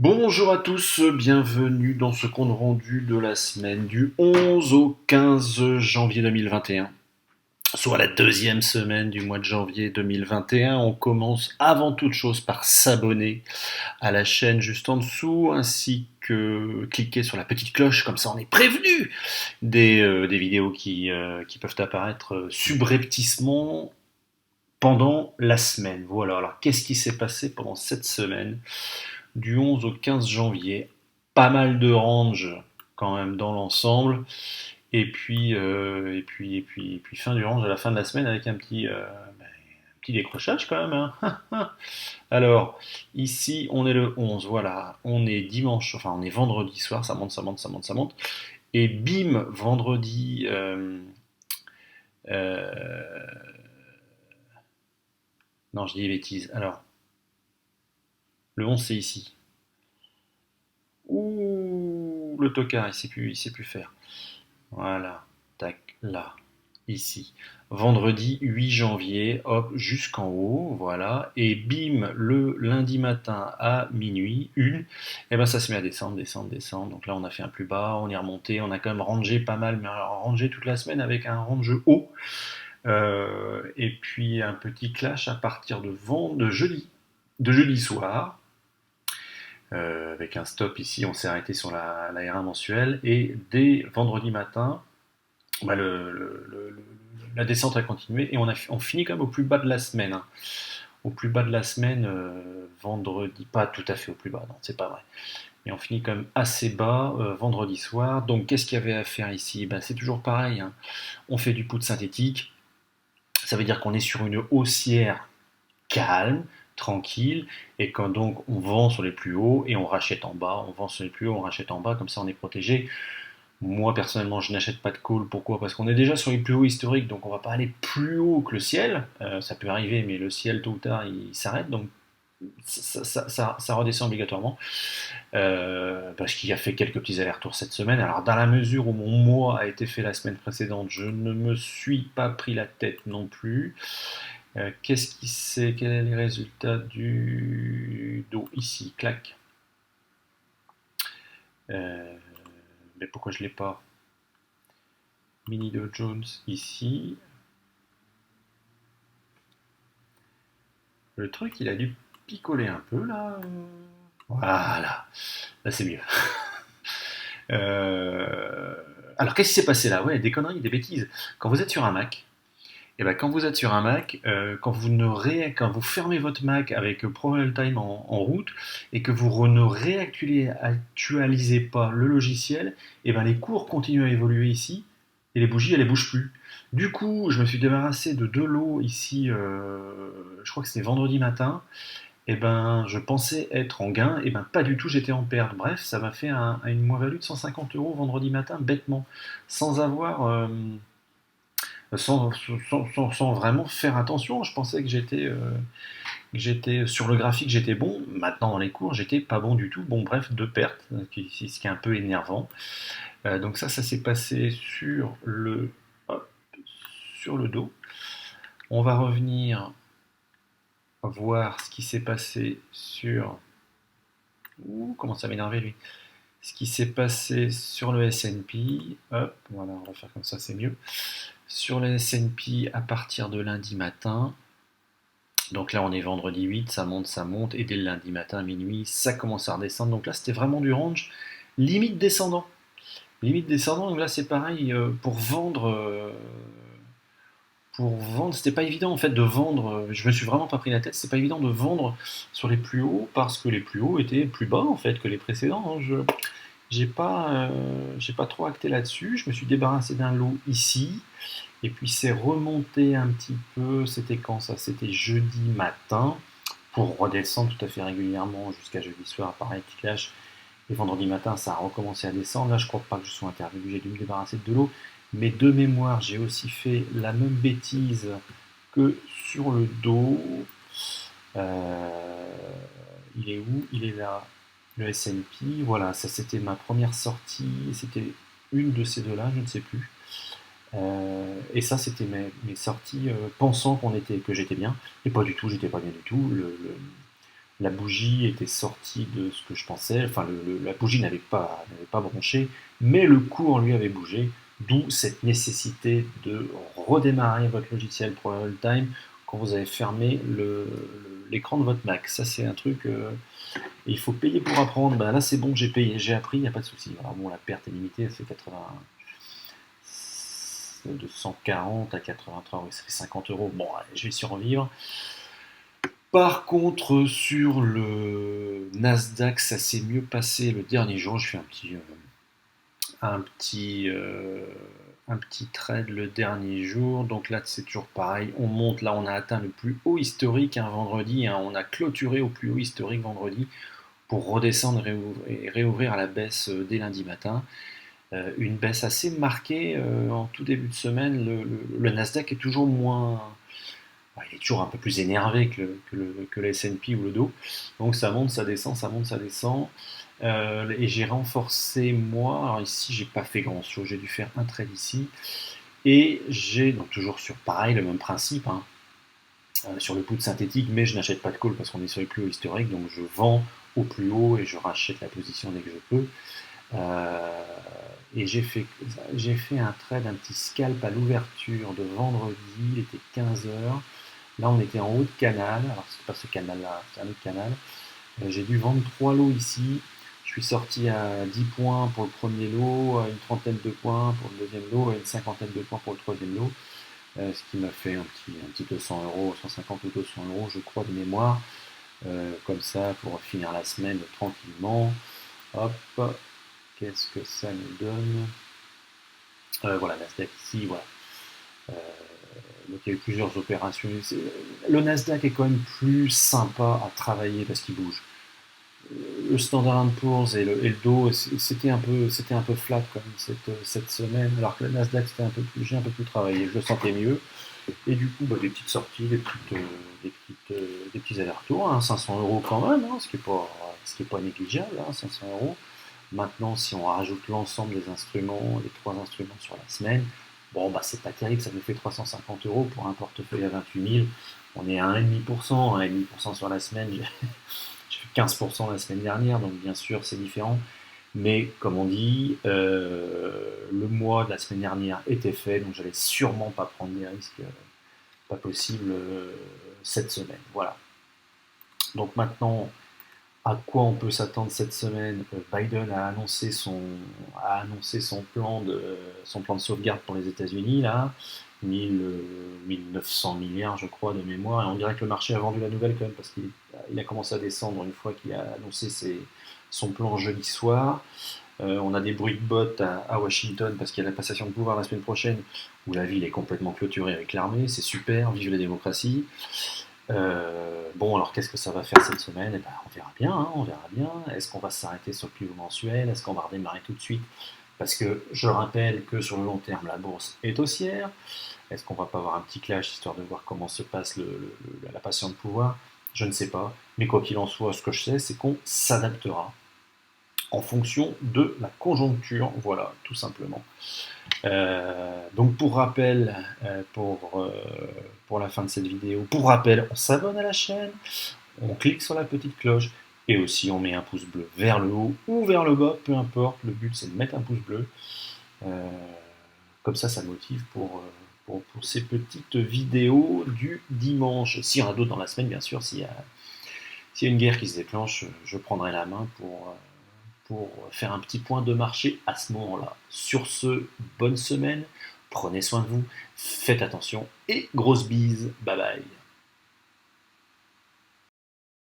Bonjour à tous, bienvenue dans ce compte rendu de la semaine du 11 au 15 janvier 2021, soit la deuxième semaine du mois de janvier 2021. On commence avant toute chose par s'abonner à la chaîne juste en dessous, ainsi que cliquer sur la petite cloche, comme ça on est prévenu des vidéos qui peuvent apparaître subrepticement pendant la semaine. Voilà, alors qu'est-ce qui s'est passé pendant cette semaine du 11 au 15 janvier? Pas mal de range quand même dans l'ensemble. Et puis fin du range à la fin de la semaine avec un petit décrochage quand même, hein. Alors, ici, on est le 11, voilà. On est dimanche, enfin, on est vendredi soir, ça monte, ça monte, ça monte, ça monte. Et bim, vendredi. Euh, non, je dis des bêtises. Alors, le 11, c'est ici. Ouh, le tocard, il sait plus faire. Voilà, tac, là, ici. Vendredi 8 janvier, hop, jusqu'en haut, voilà. Et bim, le lundi matin à minuit, une, et ben ça se met à descendre, descendre, descendre. Donc là, on a fait un plus bas, on est remonté, on a quand même rangé pas mal, mais alors rangé toute la semaine avec un range haut. Et puis un petit clash à partir de jeudi soir. Avec un stop ici, on s'est arrêté sur la R1 mensuelle et dès vendredi matin, bah, la descente a continué et on finit quand même au plus bas de la semaine, hein. Au plus bas de la semaine, vendredi, pas tout à fait au plus bas, non, c'est pas vrai. Mais on finit quand même assez bas vendredi soir. Donc qu'est-ce qu'il y avait à faire ici? Ben, c'est toujours pareil, hein. On fait du poudre synthétique, ça veut dire qu'on est sur une haussière calme, tranquille, et quand donc on vend sur les plus hauts et on rachète en bas, on vend sur les plus hauts, on rachète en bas, comme ça on est protégé. Moi personnellement je n'achète pas de call, pourquoi? Parce qu'on est déjà sur les plus hauts historiques, donc on va pas aller plus haut que le ciel. Ça peut arriver, mais le ciel tôt ou tard il s'arrête, donc ça redescend obligatoirement, parce qu'il a fait quelques petits allers-retours cette semaine. Alors dans la mesure où mon mois a été fait la semaine précédente, je ne me suis pas pris la tête non plus. Qu'est-ce qui sait? Quels sont les résultats du dos? Ici, clac. Euh, mais pourquoi je ne l'ai pas? Mini Dow Jones ici. Le truc, il a dû picoler un peu là. Voilà, là c'est mieux. Euh, Alors qu'est-ce qui s'est passé là? Ouais, des conneries, des bêtises. Quand vous êtes sur un Mac, et ben, quand vous êtes sur un Mac, quand vous fermez votre Mac avec Problem Time en route et que vous ne réactualisez pas le logiciel, et ben, les cours continuent à évoluer ici et les bougies elles ne bougent plus. Du coup, je me suis débarrassé de deux lots ici, je crois que c'était vendredi matin. Et ben, je pensais être en gain, et ben pas du tout, j'étais en perte. Bref, ça m'a fait une moins-value de 150 euros vendredi matin, bêtement, sans avoir, sans vraiment faire attention. Je pensais que j'étais sur le graphique, j'étais bon. Maintenant, dans les cours, j'étais pas bon du tout. Bon, bref, deux pertes, ce qui est un peu énervant. Donc ça s'est passé hop, sur le dos. On va revenir voir ce qui s'est passé sur... Ouh, comment ça m'énerver lui. Ce qui s'est passé sur le S&P. Hop, voilà, on va faire comme ça, c'est mieux. Sur le S&P à partir de lundi matin. Donc là, on est vendredi 8, ça monte, et dès le lundi matin à minuit, ça commence à redescendre. Donc là, c'était vraiment du range limite descendant. Limite descendant, donc là, c'est pareil, pour vendre, c'était pas évident en fait de vendre. Je me suis vraiment pas pris la tête, c'est pas évident de vendre sur les plus hauts parce que les plus hauts étaient plus bas en fait que les précédents, hein. J'ai pas trop acté là-dessus. Je me suis débarrassé d'un lot ici. Et puis c'est remonté un petit peu, c'était quand ça? C'était jeudi matin, pour redescendre tout à fait régulièrement jusqu'à jeudi soir, pareil, petit clash. Et vendredi matin, ça a recommencé à descendre. Là, je crois pas que je sois intervenu, j'ai dû me débarrasser de l'eau. Mais de mémoire, j'ai aussi fait la même bêtise que sur le dos. Euh, il est où? Il est là. Le S&P, voilà, ça c'était ma première sortie. C'était une de ces deux-là, je ne sais plus. Et ça, c'était mes sorties pensant que j'étais bien. Et pas du tout, j'étais pas bien du tout. la bougie était sortie de ce que je pensais, enfin la bougie n'avait pas bronché, mais le cours lui avait bougé, d'où cette nécessité de redémarrer votre logiciel ProLevel Time quand vous avez fermé l'écran de votre Mac. Ça c'est un truc, il faut payer pour apprendre. Ben là c'est bon, j'ai payé, j'ai appris, il n'y a pas de souci. Alors bon, la perte est limitée, c'est 80, de 140 à 83, oui, ça fait 50 euros. Bon, allez, je vais survivre. Par contre, sur le Nasdaq, ça s'est mieux passé le dernier jour. Je fais un petit, euh, un petit trade le dernier jour. Donc là, c'est toujours pareil. On monte. Là, on a atteint le plus haut historique un vendredi, hein. On a clôturé au plus haut historique vendredi pour redescendre et réouvrir à la baisse dès lundi matin. Une baisse assez marquée en tout début de semaine. Le Nasdaq est toujours moins. Il est toujours un peu plus énervé que le S&P ou le Dow. Donc ça monte, ça descend, ça monte, ça descend. Et j'ai renforcé moi. Alors ici, j'ai pas fait grand chose. J'ai dû faire un trade ici. Et j'ai donc toujours sur pareil le même principe, hein, sur le put synthétique, mais je n'achète pas de call parce qu'on est sur les plus hauts historiques. Donc je vends au plus haut et je rachète la position dès que je peux. Euh, et j'ai fait un trade, un petit scalp à l'ouverture de vendredi, il était 15 heures. Là, on était en haut de canal. Alors, c'est pas ce canal-là, c'est un autre canal. J'ai dû vendre 3 lots ici. Je suis sorti à 10 points pour le premier lot, à une trentaine de points pour le deuxième lot et une cinquantaine de points pour le troisième lot. Ce qui m'a fait un petit 200 euros, 150 ou 200 euros, je crois, de mémoire. Comme ça, pour finir la semaine tranquillement. Hop, qu'est-ce que ça nous donne? Voilà, Nasdaq ici, voilà. Euh, donc il y a eu plusieurs opérations. Le Nasdaq est quand même plus sympa à travailler parce qu'il bouge. Le Standard Poor's et le Dow, c'était un peu flat quand même cette semaine, alors que le Nasdaq j'ai un peu plus travaillé, je le sentais mieux. Et du coup, bah, des petites sorties, des petits allers-retours, hein, 500 euros quand même, hein, ce qui est pas négligeable, hein, 500 euros. Maintenant, si on rajoute l'ensemble des instruments, les 3 instruments sur la semaine, bon, bah, c'est pas terrible, ça nous fait 350 euros pour un portefeuille à 28 000. On est à 1,5%, 1,5% sur la semaine. J'ai fait 15% la semaine dernière, donc bien sûr, c'est différent. Mais comme on dit, le mois de la semaine dernière était fait, donc j'allais sûrement pas prendre des risques, pas possible cette semaine. Voilà. Donc maintenant, à quoi on peut s'attendre cette semaine? Biden a annoncé son plan de sauvegarde pour les États-Unis, là, 1900 milliards, je crois, de mémoire, et on dirait que le marché a vendu la nouvelle quand même, parce qu'il a commencé à descendre une fois qu'il a annoncé son plan jeudi soir. On a des bruits de bottes à Washington, parce qu'il y a la passation de pouvoir la semaine prochaine, où la ville est complètement clôturée avec l'armée, c'est super, vive la démocratie. Bon, alors qu'est-ce que ça va faire cette semaine? Eh ben, on verra bien, hein, on verra bien. Est-ce qu'on va s'arrêter sur le pivot mensuel? Est-ce qu'on va redémarrer tout de suite? Parce que je rappelle que sur le long terme, la bourse est haussière. Est-ce qu'on va pas avoir un petit clash histoire de voir comment se passe la passation de pouvoir? Je ne sais pas. Mais quoi qu'il en soit, ce que je sais, c'est qu'on s'adaptera en fonction de la conjoncture. Voilà, tout simplement. Donc pour rappel, pour la fin de cette vidéo, pour rappel, on s'abonne à la chaîne, on clique sur la petite cloche et aussi on met un pouce bleu vers le haut ou vers le bas, peu importe, le but c'est de mettre un pouce bleu. Euh, Comme ça motive pour ces petites vidéos du dimanche. S'il y en a d'autres dans la semaine, bien sûr, s'il y a une guerre qui se déclenche, je prendrai la main pour faire un petit point de marché à ce moment-là. Sur ce, bonne semaine, prenez soin de vous, faites attention et grosse bise, bye bye.